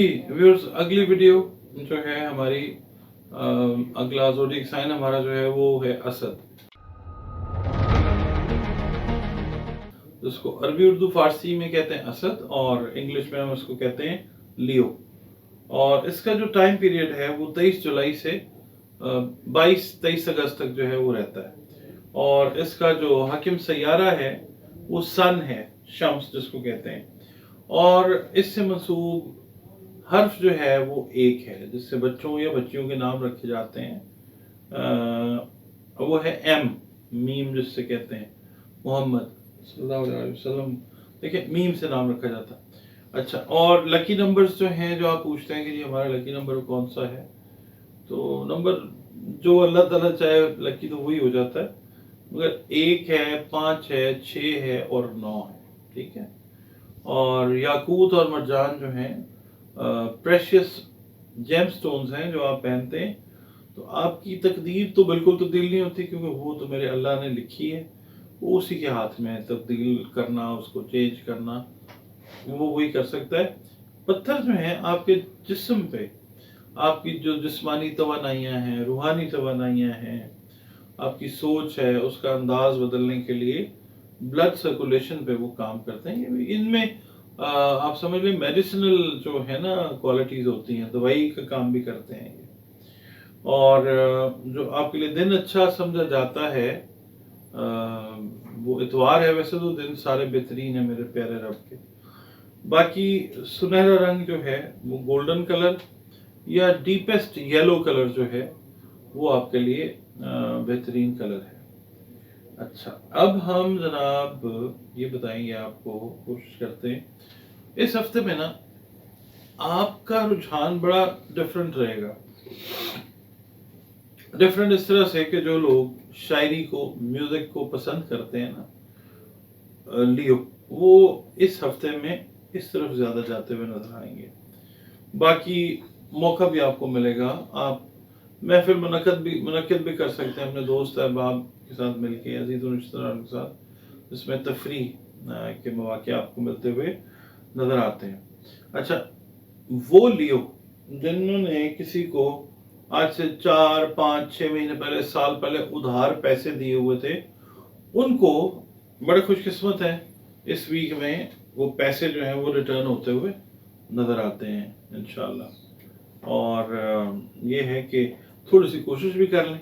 Viewers, अगली video जो है हमारी अगला ज़ोडिएक साइन हमारा जो है वो है असद, जिसको अरबी उर्दू फारसी में कहते हैं असद और इंग्लिश में हम उसको कहते हैं लियो। और इसका जो टाइम पीरियड है वो 23 जुलाई से 22-23 अगस्त तक जो है वो रहता है। और इसका जो हाकिम सैयारा है वो सन है, शम्स जिसको कहते हैं। और इससे मंसूब हर्फ जो है वो एक है, जिससे बच्चों या बच्चियों के नाम रखे जाते हैं। वो है एम, मीम जिससे कहते हैं, मोहम्मद सल्लल्लाहु अलैहि वसल्लम। देखिए, मीम से नाम रखा जाता है। अच्छा, और लकी नंबर्स जो हैं, जो आप पूछते हैं कि जी हमारा लकी नंबर कौन सा है, तो नंबर जो अल्लाह ताला चाहे लकी तो वही हो जाता है। मगर 1 है, 5 है, 6 है और 9 है, ठीक है। और याकूत और मरजान जो हैं प्रेशियस जेमस्टोन्स हैं जो आप पहनते हैं। तो आपकी तकदीर तो बिल्कुल तब्दील नहीं होती, क्योंकि वो तो मेरे अल्लाह ने लिखी है, वो उसी के हाथ में है। तब्दील करना, उसको चेंज करना, वो वही कर सकता है। पत्थर जो हैं आपके जिस्म पे, आपकी जो जिस्मानी तवानाइयाँ हैं, रूहानी तवानाइयाँ हैं, आपकी सोच है, उसका अंदाज बदलने के लिए ब्लड सर्कुलेशन पे वो काम करते हैं। इनमें आप समझ लें मेडिसिनल जो है ना क्वालिटीज़ होती हैं, दवाई का काम भी करते हैं ये। और जो आपके लिए दिन अच्छा समझा जाता है वो इतवार है। वैसे तो दिन सारे बेहतरीन है मेरे प्यारे रब के। बाकी सुनहरा रंग जो है वो गोल्डन कलर या डीपेस्ट येलो कलर जो है वो आपके लिए बेहतरीन कलर है। अच्छा, अब हम जनाब ये बताएंगे आपको, कोशिश करते हैं इस हफ्ते में ना आपका रुझान बड़ा डिफरेंट रहेगा। डिफरेंट इस तरह से कि जो लोग शायरी को, म्यूजिक को पसंद करते हैं ना, लियो, वो इस हफ्ते में इस तरफ ज्यादा जाते हुए नजर आएंगे। बाकी मौका भी आपको मिलेगा, आप महफिल मुनक्किद भी कर सकते हैं अपने दोस्त अहबाब के साथ मिलके, अजीज और रिश्तेदारों के साथ, जिसमें तफरी के मौके आपको मिलते हुए नजर आते हैं। अच्छा, वो लियो जिन्होंने किसी को आज से 4-5-6 महीने पहले, साल पहले उधार पैसे दिए हुए थे, उनको बड़े खुशकिस्मत हैं, इस वीक में वो पैसे जो हैं वो रिटर्न होते हुए नज़र आते हैं इंशाल्लाह। और ये है कि थोड़ी सी कोशिश भी कर लें,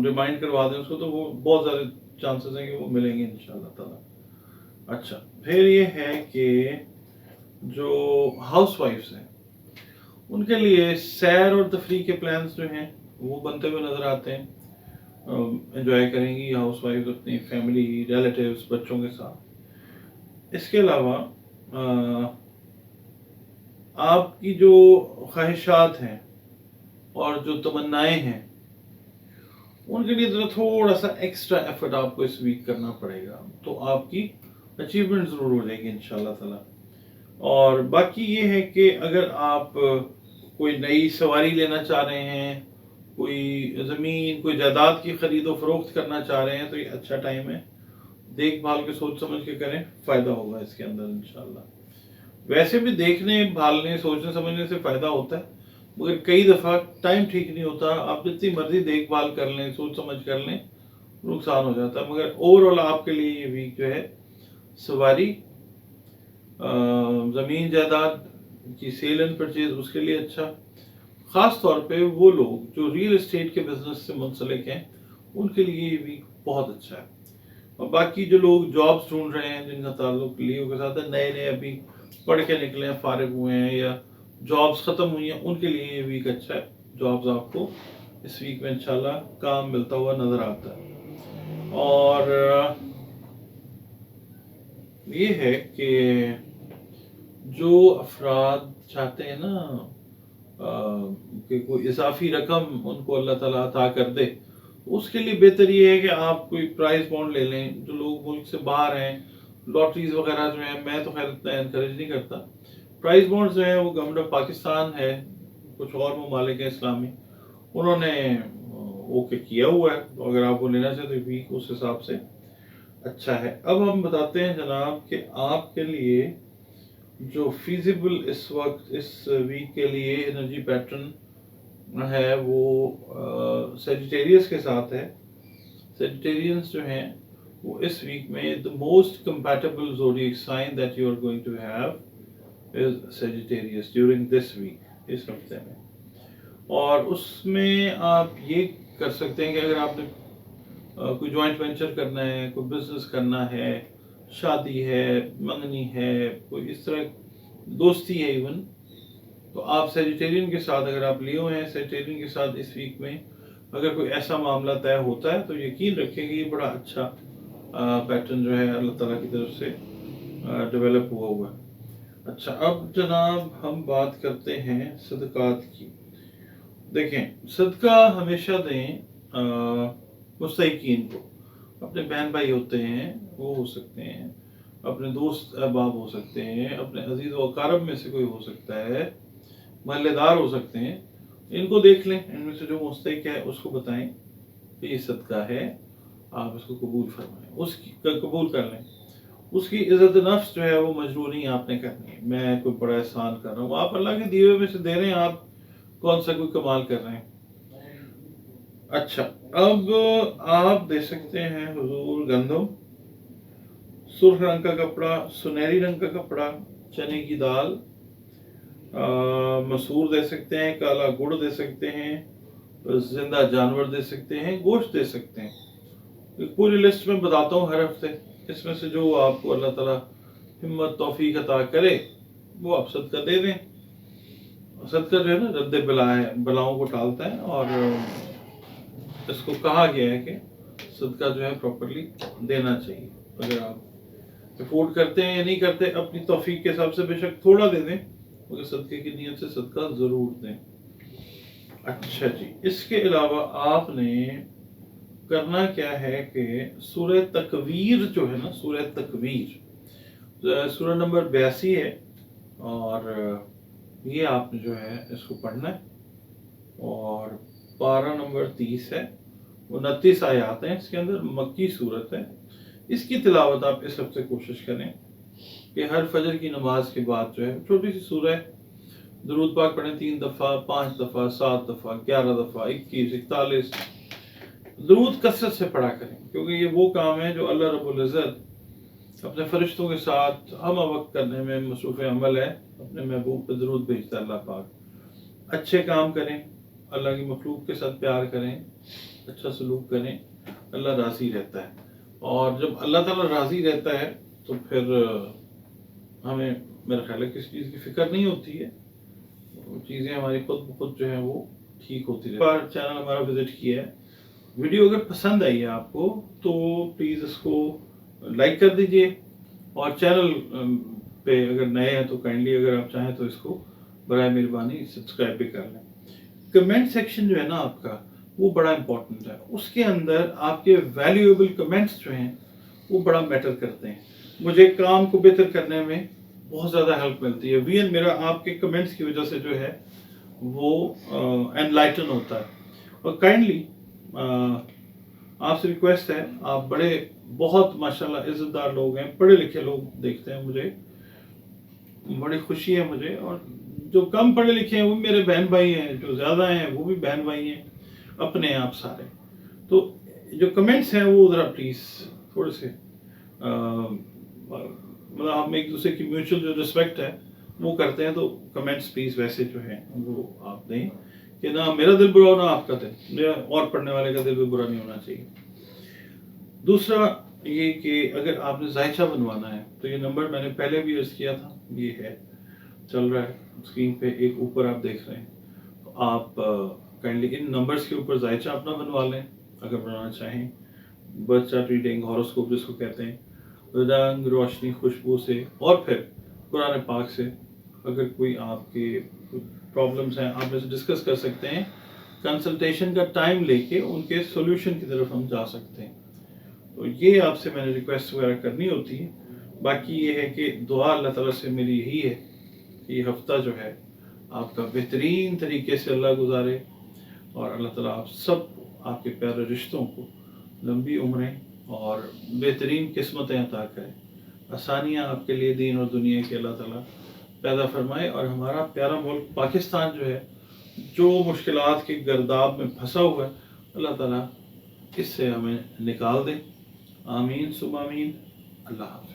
रिमाइंड करवा दें उसको, तो वो बहुत ज़्यादा चांसेस हैं कि वो मिलेंगे इंशाल्लाह ताला। अच्छा, फिर ये है कि जो हाउस वाइफ्स हैं उनके लिए सैर और तफरी के प्लान्स जो हैं वो बनते हुए नज़र आते हैं। एंजॉय करेंगी हाउस वाइफ अपनी फैमिली, रिलेटिव्स, बच्चों के साथ। इसके अलावा आपकी जो ख्वाहिशात हैं और जो तमन्नाएं हैं, उनके लिए तो थोड़ा सा एक्स्ट्रा एफर्ट आपको इस वीक करना पड़ेगा, तो आपकी अचीवमेंट ज़रूर हो जाएगी इंशाल्लाह ताला। और बाकी ये है कि अगर आप कोई नई सवारी लेना चाह रहे हैं, कोई ज़मीन, कोई जायदाद की खरीदो फरोख्त करना चाह रहे हैं, तो ये अच्छा टाइम है। देखभाल के सोच समझ के करें, फ़ायदा होगा इसके अंदर इंशाल्लाह। वैसे भी देखने, भालने, सोचने समझने से फ़ायदा होता है, मगर कई दफ़ा टाइम ठीक नहीं होता। आप जितनी मर्जी देखभाल कर लें, सोच समझ कर लें, नुकसान हो जाता है। मगर ओवरऑल आपके लिए ये वीक जो है सवारी, ज़मीन जायदाद की सेल एंड परचेज, उसके लिए अच्छा। ख़ास तौर पे वो लोग जो रियल एस्टेट के बिजनेस से मुंसलिक हैं, उनके लिए ये वीक बहुत अच्छा है। और बाकी जो लोग जॉब्स ढूंढ रहे हैं, जिनका ताल्लुक लियो के साथ है, नए नए अभी पढ़ के निकले हैं, फारिग हुए हैं या जॉब्स ख़त्म हुई हैं, उनके लिए ये वीक अच्छा है। जॉब्स आपको इस वीक में इंशाल्लाह काम मिलता हुआ नज़र आता है। और ये है कि जो अफराद चाहते हैं ना कि कोई इजाफी रकम उनको अल्लाह ताला अता कर दे, उसके लिए बेहतर ये है कि आप कोई प्राइस बॉन्ड ले लें। जो लोग मुल्क से बाहर हैं, लॉटरीज वगैरह जो हैं, मैं तो खैर इतना इनकरेज नहीं करता। प्राइस बॉन्ड जो है वो गवर्नमेंट ऑफ पाकिस्तान है, कुछ और ममालिक है इस्लामी, उन्होंने ओके किया हुआ है, तो अगर आप वो लेना चाहते तो वीक उस हिसाब से अच्छा है। अब हम बताते हैं जनाब कि आपके लिए जो फीजिबल इस वक्त इस वीक के लिए एनर्जी पैटर्न है वो सेजिटेरियस के साथ है। सेजिटेरियंस जो हैं वो इस वीक में the most compatible zodiac sign that you are going to have is Sagittarius during this week, इस हफ्ते में। और उसमें आप ये कर सकते हैं कि अगर आपने कोई जॉइंट वेंचर करना है, कोई बिजनेस करना है, शादी है, मंगनी है, कोई इस तरह दोस्ती है इवन, तो आप सेजिटेरियन के साथ अगर आप लिए हुए हैं सेजिटेरियन के साथ इस वीक में अगर कोई ऐसा मामला तय होता है तो यकीन रखें कि ये बड़ा अच्छा पैटर्न जो है अल्लाह ताला की तरफ से डेवलप हुआ है। अच्छा, अब जनाब हम बात करते हैं सदकात की। देखें, सदका हमेशा दें मुस्तहिकीन को। अपने बहन भाई होते हैं, वो हो सकते हैं, अपने दोस्त अहबाब हो सकते हैं, अपने अजीज़ व अकारब में से कोई हो सकता है, महल्लेदार हो सकते हैं। इनको देख लें, इनमें से जो मुस्तहिक है उसको बताएं कि ये सदका है, आप इसको कबूल फरमाएं, उसकी कबूल कर लें। उसकी इज़्ज़त नफ्स जो है वो मजरूर नहीं आपने करनी है, मैं कोई बड़ा एहसान कर रहा हूँ, आप अल्लाह के दिए हुए में से दे रहे हैं, आप कौन सा कोई कमाल कर रहे हैं। अच्छा, अब आप दे सकते हैं हुजूर गंदम, सुर्ख रंग का कपड़ा, सुनहरी रंग का कपड़ा, चने की दाल, मसूर दे सकते हैं, काला गुड़ दे सकते हैं, जिंदा जानवर दे सकते हैं, गोश्त दे सकते हैं। पूरी लिस्ट में बताता हूँ हर हफ्ते, इसमें से जो आपको अल्लाह ताला हिम्मत तौफीक अता करे वो आप सदका दे दें। सदका जो है ना रद्द बलाओं को टालता है, और इसको कहा गया है कि सदका जो है प्रॉपरली देना चाहिए। अगर आप अफोर्ड करते हैं या नहीं करते, अपनी तौफीक के हिसाब से बेशक थोड़ा दे दें, मगर सदके की नीयत से सदका ज़रूर दें। अच्छा जी, इसके अलावा आपने करना क्या है कि सूरह तकवीर जो है ना, सूरह तकवीर सूरह नंबर 82 है, और ये आपने जो है इसको पढ़ना है, और पारा नंबर 30 है, 29 आयात हैं इसके अंदर, मक्की सूरत है। इसकी तिलावत आप इस हफ्ते कोशिश करें कि हर फजर की नमाज के बाद जो है छोटी सी सूरह दुरूद पाक पढ़ें, 3 दफ़ा, 5 दफ़ा, 7 दफ़ा, 11 दफ़ा, 21, 41 दुरूद कसरत से पढ़ा करें, क्योंकि ये वो काम है जो अल्लाह रब्बुल इज़्ज़त अपने फरिश्तों के साथ हम वक्त करने में मसरूफ़ अमल है। अपने महबूब पर दुरूद भेजता है अल्लाह पाक। अच्छे काम करें, अल्लाह की मखलूक के साथ प्यार करें, अच्छा सलूक करें, अल्लाह राज़ी रहता है। और जब अल्लाह ताला राज़ी रहता है तो फिर हमें मेरा ख्याल है किसी चीज़ की फ़िक्र नहीं होती है, चीज़ें हमारी खुद ब खुद जो है वो ठीक होती रहती है। चैनल हमारा विज़िट किया है, वीडियो अगर पसंद आई है आपको तो प्लीज़ इसको लाइक कर दीजिए, और चैनल पे अगर नए हैं तो काइंडली अगर आप चाहें तो इसको बराए मेहरबानी सब्सक्राइब भी कर लें। कमेंट सेक्शन जो है ना आपका, वो बड़ा इंपॉर्टेंट है। उसके अंदर आपके वैल्यूएबल कमेंट्स जो हैं वो बड़ा मैटर करते हैं। मुझे काम को बेहतर करने में बहुत ज़्यादा हेल्प मिलती है। वीएन मेरा आपके कमेंट्स की वजह से जो है वो एनलाइटन होता है। और काइंडली आपसे रिक्वेस्ट है, आप बड़े बहुत माशाल्लाह इज़्ज़तदार लोग हैं, पढ़े लिखे लोग देखते हैं मुझे, बड़ी खुशी है मुझे। और जो कम पढ़े लिखे हैं वो मेरे बहन भाई हैं, जो ज़्यादा हैं वो भी बहन भाई हैं, अपने आप सारे। तो जो कमेंट्स हैं वो ज़रा प्लीज़ थोड़े से मतलब हम एक दूसरे की म्यूचुअल जो रिस्पेक्ट है वो करते हैं, तो कमेंट्स प्लीज़ वैसे जो हैं वो आप दें कि ना मेरा दिल बुरा हो ना आपका दिल, मेरा और पढ़ने वाले का दिल भी बुरा नहीं होना चाहिए। दूसरा ये कि अगर आपने जायचा बनवाना है तो ये नंबर मैंने पहले भी अर्ज़ किया था, ये है चल रहा है स्क्रीन पे, एक ऊपर आप देख रहे हैं। तो आप काइंडली इन नंबर्स के ऊपर जायचा अपना बनवा लें अगर बनवाना चाहें। बर्थ चार्ट रीडिंग, हॉरोस्कोप जिसको कहते हैं, रंग रोशनी खुशबू से, और फिर कुरान पाक से अगर कोई आपके प्रॉब्लम्स हैं आप इसे डिस्कस कर सकते हैं। कंसल्टेशन का टाइम लेके उनके सॉल्यूशन की तरफ हम जा सकते हैं। तो ये आपसे मैंने रिक्वेस्ट वगैरह करनी होती है। बाकी ये है कि दुआ अल्लाह ताला से मेरी यही है कि ये हफ्ता जो है आपका बेहतरीन तरीके से अल्लाह गुजारे, और अल्लाह ताला आप सब आपके प्यारे रिश्तों को लंबी उम्रें और बेहतरीन किस्मतें अता करें। आसानियाँ आपके लिए दीन और दुनिया के अल्लाह ताला پیدا فرمائے، اور ہمارا پیارا ملک پاکستان جو ہے، جو مشکلات کے گرداب میں پھنسا ہوا ہے، اللہ تعالیٰ اس سے ہمیں نکال دے۔ آمین ثم آمین۔ اللہ حافظ۔